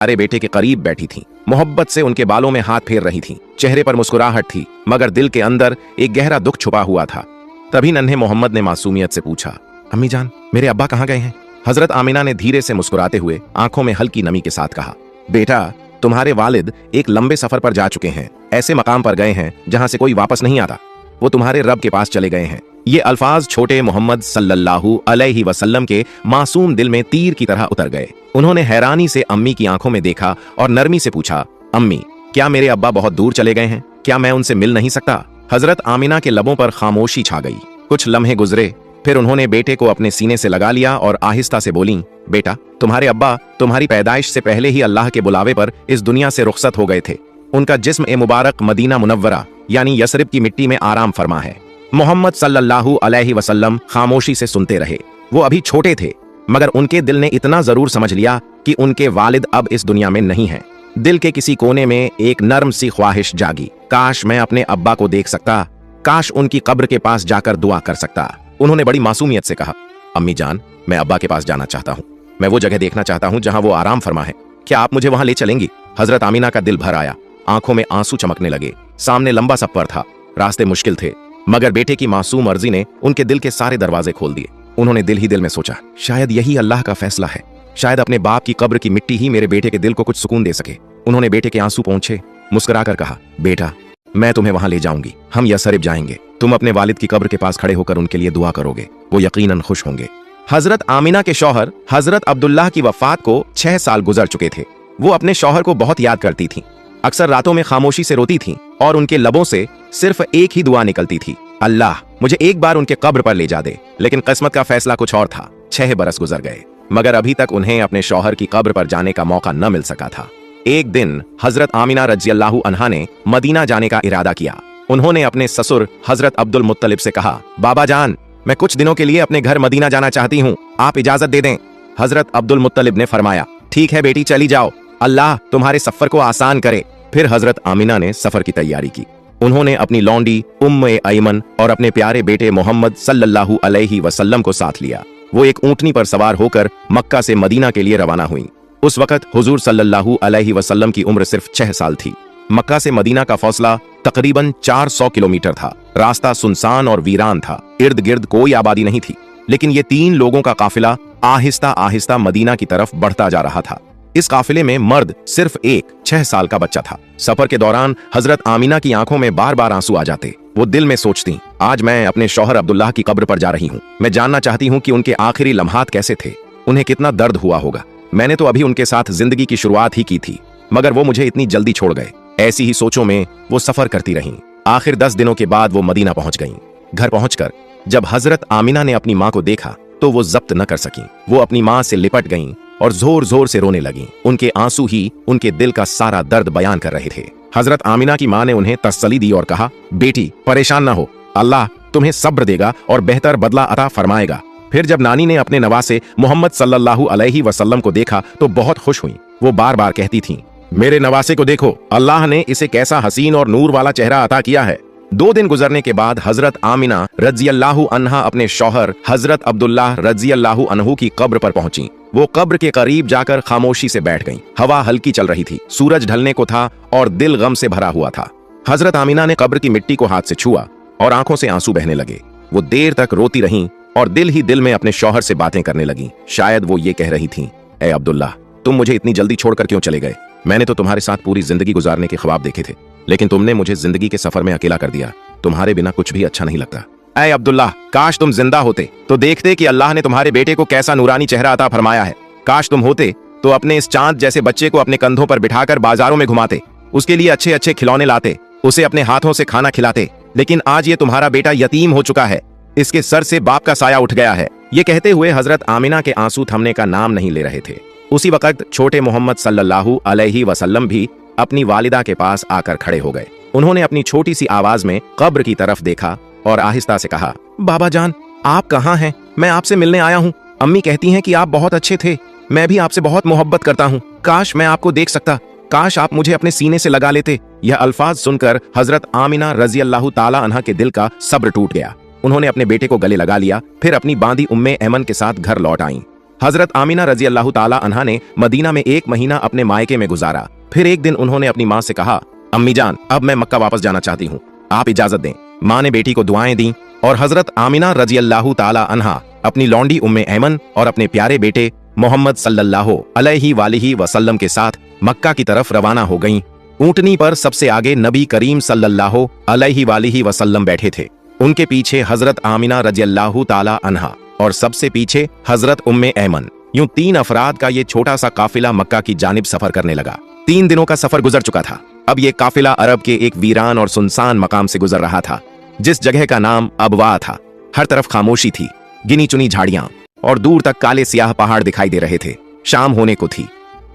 अरे बेटे के करीब बैठी थीं, मोहब्बत से उनके बालों में हाथ फेर रही थीं, चेहरे पर मुस्कुराहट थी, मगर दिल के अंदर एक गहरा दुख छुपा हुआ था। तभी नन्हे मोहम्मद ने मासूमियत से पूछा, अम्मी जान, मेरे अब्बा कहाँ गए हैं? हजरत आमिना ने धीरे से मुस्कुराते हुए आंखों में हल्की नमी के साथ कहा, बेटा, तुम्हारे वालिद एक लंबे सफर पर जा चुके हैं, ऐसे मकाम पर गए हैं जहां से कोई वापस नहीं आता। वो तुम्हारे रब के पास चले गए हैं। ये अल्फाज छोटे मोहम्मद सल्लल्लाहु अलैहि वसल्लम के मासूम दिल में तीर की तरह उतर गए। उन्होंने हैरानी से अम्मी की आंखों में देखा और नरमी से पूछा, अम्मी, क्या मेरे अब्बा बहुत दूर चले गए हैं? क्या मैं उनसे मिल नहीं सकता? हजरत आमिना के लबों पर खामोशी छा गई। कुछ लम्हे गुजरे, फिर उन्होंने बेटे को अपने सीने से लगा लिया और आहिस्ता से बोली, बेटा, तुम्हारे अब्बा तुम्हारी पैदाइश से पहले ही अल्लाह के बुलावे पर इस दुनिया से रुखसत हो गए थे। उनका जिस्म ए मुबारक मदीना मुनव्वरा यानी यसरिब की मिट्टी में आराम फरमा है। मोहम्मद सल्लल्लाहु अलैहि वसल्लम खामोशी से सुनते रहे। वो अभी छोटे थे, मगर उनके दिल ने इतना जरूर समझ लिया कि उनके वालिद अब इस दुनिया में नहीं हैं। दिल के किसी कोने में एक नर्म सी ख्वाहिश जागी, काश मैं अपने अब्बा को देख सकता, काश उनकी कब्र के पास जाकर दुआ कर सकता। उन्होंने बड़ी मासूमियत से कहा, अम्मी जान, मैं अब्बा के पास जाना चाहता हूँ। मैं वो जगह देखना चाहता हूँ जहाँ वो आराम फरमा है। क्या आप मुझे वहां ले चलेंगी? हजरत आमिना का दिल भर आया, आंखों में आंसू चमकने लगे। सामने लंबा सफर था, रास्ते मुश्किल थे, मगर बेटे की मासूम अर्जी ने उनके दिल के सारे दरवाजे खोल दिए। उन्होंने दिल ही दिल में सोचा, शायद यही अल्लाह का फैसला है। शायद अपने बाप की कब्र की मिट्टी ही मेरे बेटे के दिल को कुछ सुकून दे सके। उन्होंने बेटे के आंसू पोंछे, मुस्कुराकर कहा, बेटा, मैं तुम्हें वहां ले जाऊंगी। हम यसरिब जाएंगे। तुम अपने वालिद की कब्र के पास खड़े होकर उनके लिए दुआ करोगे। वो यकीनन खुश होंगे। हजरत आमिना के शौहर हजरत अब्दुल्लाह की वफात को 6 साल गुजर चुके थे। वो अपने शौहर को बहुत याद करती थीं। अक्सर रातों में खामोशी से रोती थीं और उनके लबों से सिर्फ एक ही दुआ निकलती थी, अल्लाह, मुझे एक बार उनके कब्र पर ले जा दे। लेकिन किस्मत का फैसला कुछ और था। 6 बरस गुजर गए, मगर अभी तक उन्हें अपने शौहर की कब्र पर जाने का मौका न मिल सका था। एक दिन हजरत आमिना रज़ियल्लाहु अन्हा ने मदीना जाने का इरादा किया। उन्होंने अपने ससुर हजरत अब्दुल मुत्तलिब से कहा, बाबा जान, मैं कुछ दिनों के लिए अपने घर मदीना जाना चाहती हूँ, आप इजाजत दे दें। हजरत अब्दुल मुत्तलिब ने फरमाया, ठीक है बेटी, चली जाओ, अल्लाह तुम्हारे सफर को आसान करे। फिर हजरत आमिना ने सफर की तैयारी की। उन्होंने अपनी लौंडी उम्मे अयमन और अपने प्यारे बेटे मोहम्मद सल्लल्लाहु अलैहि वसल्लम को साथ लिया। वो एक ऊंटनी पर सवार होकर मक्का से मदीना के लिए रवाना हुई। उस वक्त हुजूर सल्लल्लाहु अलैहि वसल्लम की उम्र सिर्फ 6 साल थी। मक्का से मदीना का फासला तकरीबन 400 किलोमीटर था। रास्ता सुनसान और वीरान था, इर्द गिर्द कोई आबादी नहीं थी। लेकिन ये 3 लोगों का काफिला आहिस्ता आहिस्ता मदीना की तरफ बढ़ता जा रहा था। इस काफिले में मर्द सिर्फ एक 6 साल का बच्चा था। सफर के दौरान हजरत आमिना की आंखों में बार बार आंसू आ जाते। वो दिल में सोचती, आज मैं अपने शौहर अब्दुल्लाह की कब्र पर जा रही हूँ। मैं जानना चाहती हूँ कि उनके आखिरी लम्हात कैसे थे, उन्हें कितना दर्द हुआ होगा। मैंने तो अभी उनके साथ जिंदगी की शुरुआत ही की थी, मगर वो मुझे इतनी जल्दी छोड़ गए। ऐसी ही सोचों में वो सफर करती रहीं। आखिर 10 दिनों के बाद वो मदीना पहुंच गईं। घर पहुंचकर जब हजरत आमिना ने अपनी माँ को देखा तो वो जब्त न कर सकीं। वो अपनी माँ से लिपट गईं और जोर जोर से रोने लगीं। उनके आंसू ही उनके दिल का सारा दर्द बयान कर रहे थे। हजरत आमिना की माँ ने उन्हें तसल्ली दी और कहा, बेटी, परेशान न हो, अल्लाह तुम्हें सब्र देगा और बेहतर बदला अता फरमाएगा। फिर जब नानी ने अपने नवासे मोहम्मद सल्लल्लाहु अलैहि वसल्लम को देखा तो बहुत खुश हुई। वो बार बार कहती थीं, मेरे नवासे को देखो, अल्लाह ने इसे कैसा हसीन और नूर वाला चेहरा अता किया है। 2 दिन गुजरने के बाद हजरत आमिना रज़ियल्लाहु अन्हा अपने शौहर हजरत अब्दुल्लाह रज़ियल्लाहु अन्हु की कब्र पर पहुंची। वो कब्र के करीब जाकर खामोशी से बैठ गईं। हवा हल्की चल रही थी, सूरज ढलने को था और दिल गम से भरा हुआ था। हजरत आमिना ने कब्र की मिट्टी को हाथ से छुआ और आंखों से आंसू बहने लगे। वो देर तक रोती रहीं और दिल ही दिल में अपने शौहर से बातें करने लगीं। शायद वो ये कह रही थीं, ए अब्दुल्लाह, तुम मुझे इतनी जल्दी छोड़कर क्यों चले गए? मैंने तो तुम्हारे साथ पूरी जिंदगी गुजारने के ख्वाब देखे थे, लेकिन तुमने मुझे जिंदगी के सफर में अकेला कर दिया। तुम्हारे बिना कुछ भी अच्छा नहीं लगता। ऐ अब्दुल्लाह, काश तुम जिंदा होते तो देखते कि अल्लाह ने तुम्हारे बेटे को कैसा नूरानी चेहरा अता फरमाया है। काश तुम होते तो अपने इस चांद जैसे बच्चे को अपने कंधों पर बिठाकर बाजारों में घुमाते, उसके लिए अच्छे अच्छे खिलौने लाते, उसे अपने हाथों से खाना खिलाते। लेकिन आज ये तुम्हारा बेटा यतीम हो चुका है, इसके सर से बाप का साया उठ गया है। ये कहते हुए हजरत आमिना के आंसू थमने का नाम नहीं ले रहे थे। उसी वक्त छोटे मोहम्मद सल्लल्लाहु अलैहि वसल्लम भी अपनी वालिदा के पास आकर खड़े हो गए। उन्होंने अपनी छोटी सी आवाज में कब्र की तरफ देखा और आहिस्ता से कहा, बाबा जान, आप कहाँ हैं? मैं आपसे मिलने आया हूँ। अम्मी कहती हैं कि आप बहुत अच्छे थे। मैं भी आपसे बहुत मोहब्बत करता हूँ। काश मैं आपको देख सकता, काश आप मुझे अपने सीने से लगा लेते। यह अल्फाज सुनकर हजरत आमिना रज़ियल्लाहु ताला अन्हा के दिल का सब्र टूट गया। उन्होंने अपने बेटे को गले लगा लिया, फिर अपनी बांदी उम्मे ऐमन के साथ घर लौट आईं। हजरत आमिना रजी अल्लाह ताला अन्हा ने मदीना में 1 महीना अपने मायके में गुजारा। फिर एक दिन उन्होंने अपनी माँ से कहा, अम्मी जान, अब मैं मक्का वापस जाना चाहती हूँ, आप इजाजत दें। माँ ने बेटी को दुआएं दी और हजरत आमिना रजी अल्लाह ताला अन्हा अपनी लौंडी उम्मे ऐमन और अपने प्यारे बेटे मोहम्मद सल्लल्लाहु अलैहि वसल्लम के साथ मक्का की तरफ रवाना हो गईं। ऊंटनी पर सबसे आगे नबी करीम सल्लल्लाहु अलैहि वसल्लम बैठे थे। उनके पीछे हजरत आमिना रजी अल्लाह ताला अन्हा और सबसे पीछे हजरत उम्मे ऐमन। यूं 3 अफराद का ये छोटा सा काफिला मक्का की जानिब सफर करने लगा। 3 दिनों का सफर गुजर चुका था। अब ये काफिला अरब के एक वीरान और सुनसान मकाम से गुजर रहा था, जिस जगह का नाम अबवा था। हर तरफ खामोशी थी, गिनी चुनी झाड़ियां और दूर तक काले सियाह पहाड़ दिखाई दे रहे थे। शाम होने को थी,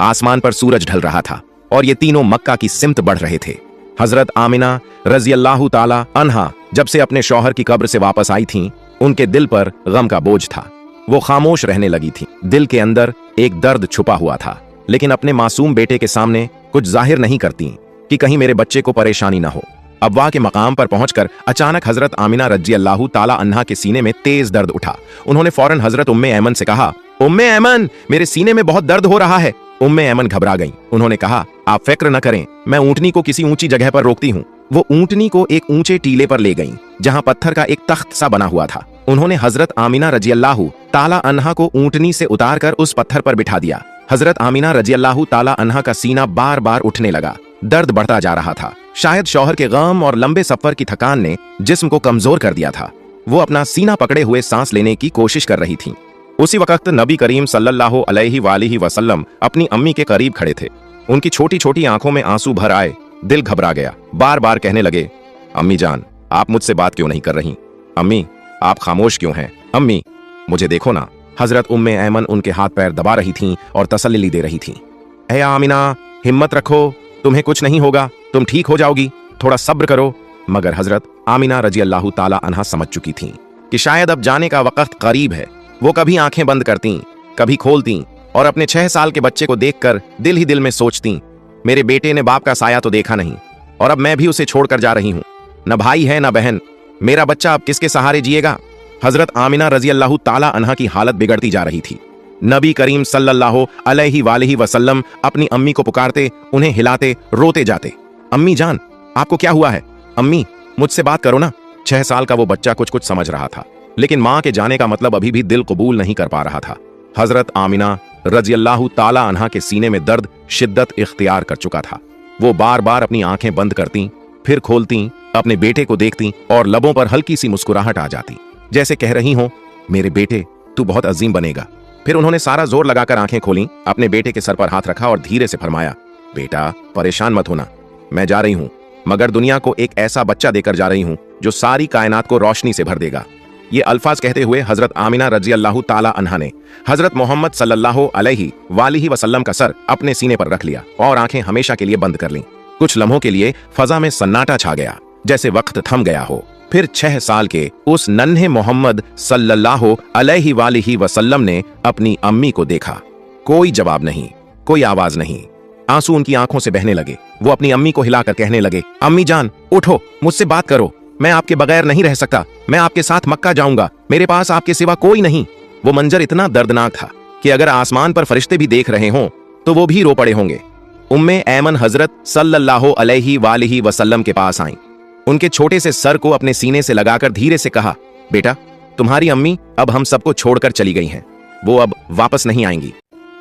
आसमान पर सूरज ढल रहा था और ये तीनों मक्का की सिमत बढ़ रहे थे। हजरत आमिना रजी अल्लाह ताला अन्हा जब से अपने शौहर की कब्र से वापस आई थीं, उनके दिल पर गम का बोझ था। वो खामोश रहने लगी थी। दिल के अंदर एक दर्द छुपा हुआ था, लेकिन अपने मासूम बेटे के सामने कुछ जाहिर नहीं करती कि कहीं मेरे बच्चे को परेशानी ना हो। अबवा के मकाम पर पहुंचकर अचानक हजरत आमिना रजी अल्लाह ताला अन्हा के सीने में तेज दर्द उठा। उन्होंने फौरन हजरत उम्मे ऐमन से कहा, उम्मे ऐमन, मेरे सीने में बहुत दर्द हो रहा है। उम्मे ऐमन घबरा गईं। उन्होंने कहा, आप फिक्र न करें, मैं ऊंटनी को किसी ऊंची जगह पर रोकती हूँ। वो ऊंटनी को एक ऊंचे टीले पर ले गईं, जहां पत्थर का एक तख्त सा बना हुआ था। उन्होंने हजरत आमिना रजी अल्लाह ताला अन्हा को ऊंटनी से उतारकर उस पत्थर पर बिठा दिया। हजरत आमिना रजी अल्लाह ताला अन्हा का सीना बार बार उठने लगा। दर्द बढ़ता जा रहा था। शायद शौहर के गम और लंबे सफर की थकान ने जिस्म को कमजोर कर दिया था। वो अपना सीना पकड़े हुए सांस लेने की कोशिश कर रही थीं। उसी वक्त नबी करीम सल्लल्लाहु अलैहि वसल्लम अपनी अम्मी के करीब खड़े थे। उनकी छोटी छोटी आंखों में आंसू भर आए। दिल घबरा गया। बार बार कहने लगे, अम्मी जान, आप मुझसे बात क्यों नहीं कर रही? अम्मी, आप खामोश क्यों हैं? अम्मी, मुझे देखो ना। हजरत उम्मे ऐमन उनके हाथ पैर दबा रही थीं और तसल्ली दे रही थीं। ऐ आमिना, हिम्मत रखो, तुम्हें कुछ नहीं होगा, तुम ठीक हो जाओगी, थोड़ा सब्र करो। मगर हजरत आमिना रजी अल्लाह ताला अन्हा समझ चुकी थीं कि शायद अब जाने का वक्त करीब है। वो कभी आंखें बंद करतीं, कभी खोलतीं और अपने 6 साल के बच्चे को देखकर दिल ही दिल में सोचतीं, मेरे बेटे ने बाप का साया तो देखा नहीं और अब मैं भी उसे छोड़कर जा रही हूं। न भाई है न बहन, मेरा बच्चा अब किसके सहारे जिएगा? हजरत आमिना रजी अल्लाह ताला अन्हा की हालत बिगड़ती जा रही थी। नबी करीम सल्लल्लाहु अलैहि वसल्लम अपनी अम्मी को पुकारते, उन्हें हिलाते, रोते जाते। अम्मी जान, आपको क्या हुआ है? अम्मी, मुझसे बात करो ना। 6 साल का वो बच्चा कुछ कुछ समझ रहा था, लेकिन मां के जाने का मतलब अभी भी दिल कबूल नहीं कर पा रहा था। हजरत आमिना रजी अल्लाह ताला अन्हा के सीने में दर्द शिद्दत इख्तियार कर चुका था। वो बार बार अपनी आंखें बंद करती, फिर खोलती, अपने बेटे को देखती और लबों पर हल्की सी मुस्कुराहट आ जाती, जैसे कह रही हो, मेरे बेटे, तू बहुत अजीम बनेगा। फिर उन्होंने सारा जोर लगाकर आंखें खोली, अपने बेटे के सर पर हाथ रखा और धीरे से फरमाया, बेटा, परेशान मत होना, मैं जा रही हूं, मगर दुनिया को एक ऐसा बच्चा देकर जा रही हूं जो सारी कायनात को रोशनी से भर देगा। ये अल्फाज कहते हुए हजरत आमिना रजी अल्लाह ताला अन्हा ने हजरत मोहम्मद सल्लल्लाहु अलैहि वसल्लम का सर अपने सीने पर रख लिया और आंखें हमेशा के लिए बंद कर लीं। कुछ लम्हों के लिए फजा में सन्नाटा छा गया, जैसे वक्त थम गया हो। फिर 6 साल के उस नन्हे मोहम्मद सल्लल्लाहु अलैहि वसल्लम ने अपनी अम्मी को देखा। कोई जवाब नहीं, कोई आवाज नहीं। आंसू उनकी आंखों से बहने लगे। वो अपनी अम्मी को हिलाकर कहने लगे, अम्मी जान, उठो, मुझसे बात करो, मैं आपके बगैर नहीं रह सकता, मैं आपके साथ मक्का जाऊंगा, मेरे पास आपके सिवा कोई नहीं। वो मंजर इतना दर्दनाक था कि अगर आसमान पर फरिश्ते भी देख रहे हों तो वो भी रो पड़े होंगे। उम्मे ऐमन हजरत सल्लल्लाहु अलैहि वसल्लम के पास आईं। उनके छोटे से सर को अपने सीने से लगाकर धीरे से कहा, बेटा, तुम्हारी अम्मी अब हम सबको छोड़कर चली गई हैं, वो अब वापस नहीं आएंगी।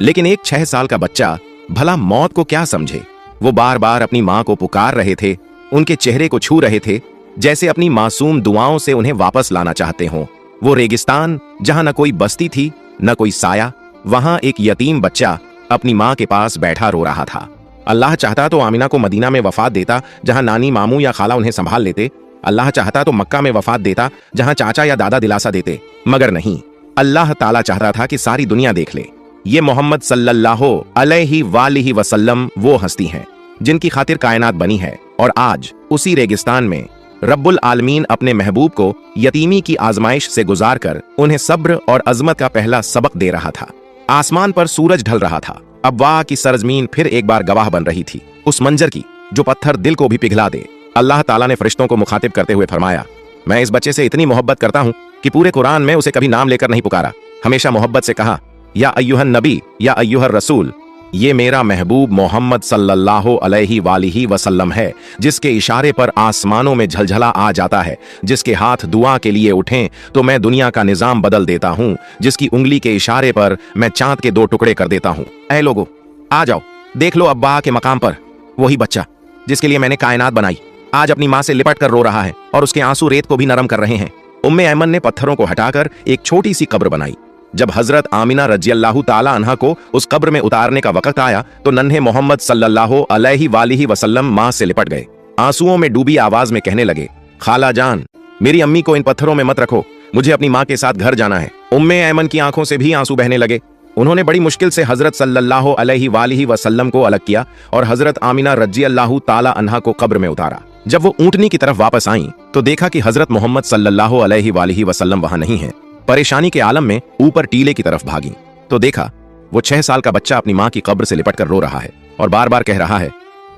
लेकिन एक 6 साल का बच्चा भला मौत को क्या समझे? वो बार बार अपनी मां को पुकार रहे थे, उनके चेहरे को छू रहे थे, जैसे अपनी मासूम दुआओं से उन्हें वापस लाना चाहते हों। वो रेगिस्तान जहां न कोई बस्ती थी न कोई साया, वहां एक यतीम बच्चा अपनी मां के पास बैठा रो रहा था। अल्लाह चाहता तो आमिना को मदीना में वफात देता, जहां नानी, मामू या खाला उन्हें संभाल लेते। अल्लाह चाहता तो मक्का में वफात देता, जहां चाचा या दादा दिलासा देते। मगर नहीं, अल्लाह ताला चाहता था कि सारी दुनिया देख ले, ये मोहम्मद सल्लल्लाहु अलैहि वसल्लम वो हस्ती हैं जिनकी खातिर कायनात बनी है। और आज उसी रेगिस्तान में रब्बुल आलमीन अपने महबूब को यतीमी की आजमाइश से गुजार कर उन्हें सब्र और अजमत का पहला सबक दे रहा था। आसमान पर सूरज ढल रहा था। अबवा की सरजमीन फिर एक बार गवाह बन रही थी उस मंजर की जो पत्थर दिल को भी पिघला दे। अल्लाह ताला ने फरिश्तों को मुखातिब करते हुए फरमाया, मैं इस बच्चे से इतनी मोहब्बत करता हूं कि पूरे कुरान में उसे कभी नाम लेकर नहीं पुकारा, हमेशा मोहब्बत से कहा, या अय्युहन नबी या अय्युहर रसूल, ये मेरा महबूब मोहम्मद सल्लल्लाहु अलैहि वसल्लम है, जिसके इशारे पर आसमानों में झलझला आ जाता है, जिसके हाथ दुआ के लिए उठें तो मैं दुनिया का निजाम बदल देता हूँ, जिसकी उंगली के इशारे पर मैं चांद के 2 टुकड़े कर देता हूँ। ऐ लोगो, आ जाओ, देख लो अब्बा के मकाम पर वही बच्चा जिसके लिए मैंने कायनात बनाई, आज अपनी माँ से लिपट कर रो रहा है और उसके आंसू रेत को भी नरम कर रहे हैं। उम्मे ऐमन ने पत्थरों को हटाकर एक छोटी सी कब्र बनाई। जब हजरत आमिना रज़ियल्लाहु ताला अन्हा को उस कब्र में उतारने का वक्त आया तो नन्हे मोहम्मद सल्लल्लाहु अलैहि वसल्लम मां से लिपट गए। आंसुओं में डूबी आवाज में कहने लगे, खाला जान, मेरी अम्मी को इन पत्थरों में मत रखो, मुझे अपनी माँ के साथ घर जाना है। उम्मे ऐमन की आंखों से भी आंसू बहने लगे। उन्होंने बड़ी मुश्किल से हजरत सल्लल्लाहु अलैहि वसल्लम को अलग किया और हजरत आमिना रज़ियल्लाहु ताला अन्हा को कब्र में उतारा। जब वो ऊंटनी की तरफ वापस आईं तो देखा कि हजरत मोहम्मद सल्लल्लाहु अलैहि वसल्लम वहां नहीं है। परेशानी के आलम में ऊपर टीले की तरफ भागी तो देखा वो 6 साल का बच्चा अपनी माँ की कब्र से लिपट कर रो रहा है और बार बार कह रहा है,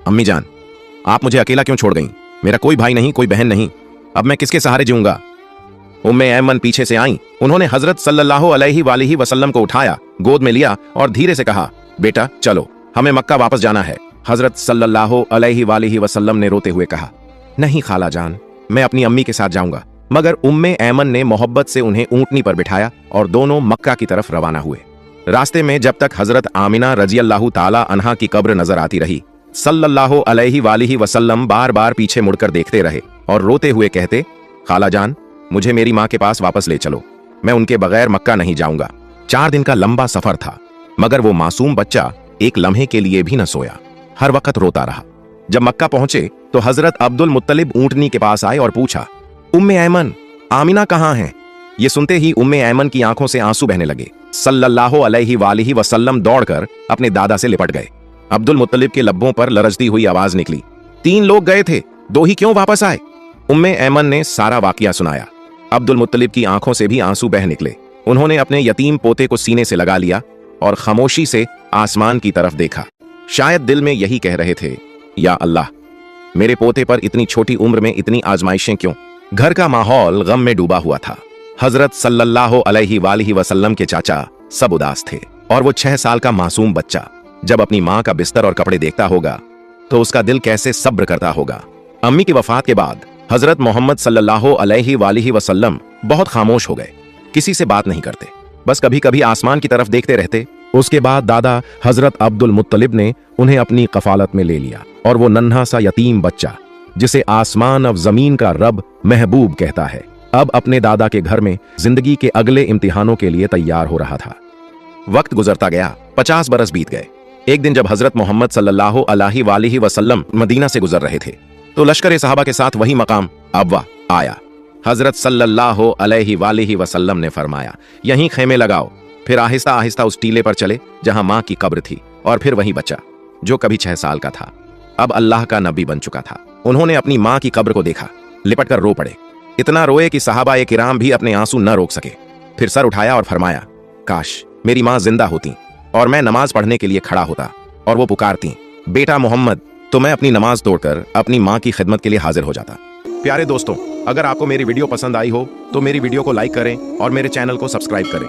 अम्मी जान, आप मुझे अकेला क्यों छोड़ गईं? मेरा कोई भाई नहीं, कोई बहन नहीं, अब मैं किसके सहारे जीऊंगा? उम्मे ऐमन पीछे से आई। उन्होंने हजरत सल्लल्लाहु अलैहि वसल्लम को उठाया, गोद में लिया और धीरे से कहा, बेटा चलो, हमें मक्का वापस जाना है। हजरत सल्लल्लाहु अलैहि वसल्लम ने रोते हुए कहा, नहीं खाला जान, मैं अपनी अम्मी के साथ जाऊंगा। मगर उम्मे ऐमन ने मोहब्बत से उन्हें ऊंटनी पर बिठाया और दोनों मक्का की तरफ रवाना हुए। रास्ते में जब तक हजरत आमिना रज़ियल्लाहु ताला अन्हा की कब्र नजर आती रही, सल्लल्लाहु अलैहि वसल्लम बार बार पीछे मुड़कर देखते रहे और रोते हुए कहते, खाला जान, मुझे मेरी माँ के पास वापस ले चलो, मैं उनके बगैर मक्का नहीं जाऊंगा। 4 दिन का लंबा सफर था, मगर वो मासूम बच्चा एक लम्हे के लिए भी न सोया, हर वक्त रोता रहा। जब मक्का पहुंचे तो हजरत अब्दुल मुत्तलिब ऊंटनी के पास आए और पूछा, उम्मे ऐमन, आमिना कहाँ हैं? ये सुनते ही उम्मे ऐमन की आंखों से आंसू बहने लगे। सल्लल्लाहु अलैहि वसल्लम दौड़कर अपने दादा से लिपट गए। अब्दुल मुत्तलिब के लब्बों पर लरजती हुई आवाज निकली, 3 लोग गए थे, 2 ही क्यों वापस आए? उम्मे ऐमन ने सारा वाकया सुनाया। अब्दुल मुत्तलिब की आंखों से भी आंसू बह निकले। उन्होंने अपने यतीम पोते को सीने से लगा लिया और खामोशी से आसमान की तरफ देखा। शायद दिल में यही कह रहे थे, या अल्लाह, मेरे पोते पर इतनी छोटी उम्र में इतनी आजमाइशें क्यों? घर का माहौल गम में डूबा हुआ था। हजरत सल्लल्लाहु अलैहि वसल्लम के चाचा सब उदास थे और वो 6 साल का मासूम बच्चा जब अपनी माँ का बिस्तर और कपड़े देखता होगा तो उसका दिल कैसे सब्र करता होगा। अम्मी की वफात के बाद हजरत मोहम्मद सल्लल्लाहु अलैहि वसल्लम बहुत खामोश हो गए, किसी से बात नहीं करते, बस कभी कभी आसमान की तरफ देखते रहते। उसके बाद दादा हजरत अब्दुल मुत्तलिब ने उन्हें अपनी कफालत में ले लिया और वो नन्हा सा यतीम बच्चा, जिसे आसमान और जमीन का रब महबूब कहता है, अब अपने दादा के घर में जिंदगी के अगले इम्तिहानों के लिए तैयार हो रहा था। वक्त गुजरता गया, 50 बरस बीत गए। एक दिन जब हजरत मोहम्मद सल्लल्लाहु अलैहि वसल्लम मदीना से गुजर रहे थे तो लश्कर सहाबा के साथ वही मकाम अब्वा आया। हजरत सल्लल्लाहु अलैहि वसल्लम ने फरमाया, यहीं खेमे लगाओ। फिर आहिस्ता आहिस्ता उस टीले पर चले जहां माँ की कब्र थी और फिर वही बच्चा जो कभी 6 साल का था, अब अल्लाह का नबी बन चुका था। उन्होंने अपनी माँ की कब्र को देखा, लिपट कर रो पड़े। इतना रोए कि सहाबाए किराम भी अपने आंसू न रोक सके। फिर सर उठाया और फरमाया, काश मेरी माँ जिंदा होती और मैं नमाज पढ़ने के लिए खड़ा होता और वो पुकारती, बेटा मोहम्मद, तो मैं अपनी नमाज तोड़कर अपनी माँ की खिदमत के लिए हाजिर हो जाता। प्यारे दोस्तों, अगर आपको मेरी वीडियो पसंद आई हो तो मेरी वीडियो को लाइक करें और मेरे चैनल को सब्सक्राइब करें।